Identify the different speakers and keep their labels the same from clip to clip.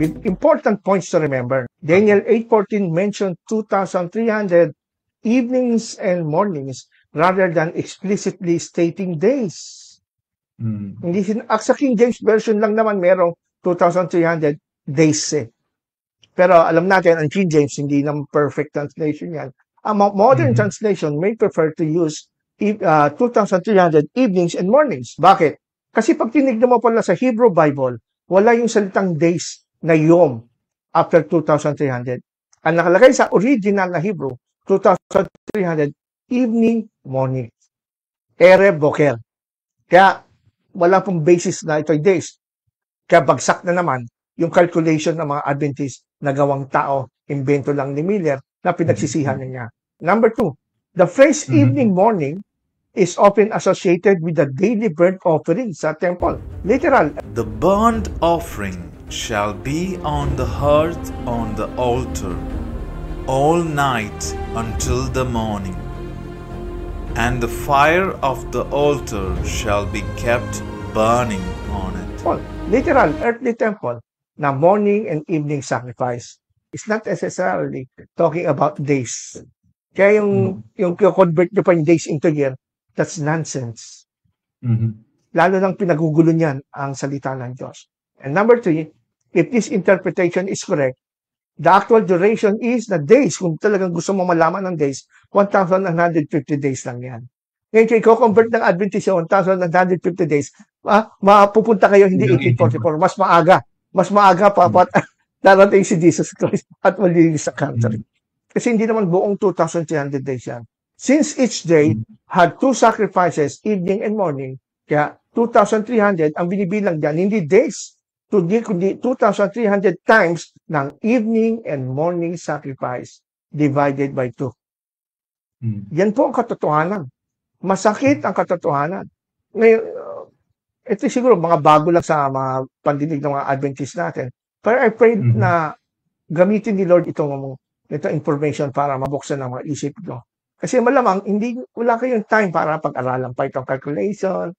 Speaker 1: with important points to remember. Daniel 8:14 mentioned 2,300 evenings and mornings rather than explicitly stating days. Hindi sa King James Version lang naman merong 2,300 days eh. Pero alam natin, ang King James, hindi naman perfect translation yan. Ang modern translation may prefer to use 2,300 evenings and mornings. Bakit? Kasi pag tinignan mo pala sa Hebrew Bible, wala yung salitang days na yom after 2,300. Ang nakalagay sa original na Hebrew, 2,300 evening, morning. Erev, boker. Kaya wala pong basis na ito'y days. Kaya bagsak na naman yung calculation ng mga Adventist na gawang tao, invento lang ni Miller, na pinagsisihan niya. Number 2, the phrase evening, morning is often associated with the daily burnt offering sa temple. Literal.
Speaker 2: The burnt offering shall be on the hearth on the altar all night until the morning, and the fire of the altar shall be kept burning on it.
Speaker 1: Literal, earthly temple na morning and evening sacrifice. It's not necessarily talking about days. Kaya yung convert nyo pa yung days into year, that's nonsense. Lalo nang pinagugulo niyan ang salita ng Diyos. And number 3, if this interpretation is correct, the actual duration is the days. Kung talagang gusto mo malaman ng days, 1,150 days lang yan. Ngayon, kung i-convert ng Adventist yung 1,150 days, mapupunta kayo hindi 1844, mas maaga. Mas maaga pa darating si Jesus Christ at malinis sa country. Kasi hindi naman buong 2,300 days yan. Since each day had 2 sacrifices, evening and morning, kaya 2,300 ang binibilang dyan, hindi days, kundi 2,300 times ng evening and morning sacrifice divided by 2. Yan po ang katotohanan. Masakit ang katotohanan. Ngayon, ito siguro mga bago lang sa mga pandinig ng mga Adventist natin. Pero I pray na gamitin ni Lord itong information para mabuksan ang mga isip nyo. Kasi malamang, wala kayong time para pag-aralan pa itong calculation.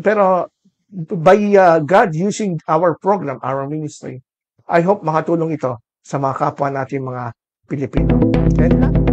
Speaker 1: Pero by God using our program, our ministry, I hope makatulong ito sa mga kapwa natin mga Pilipino. And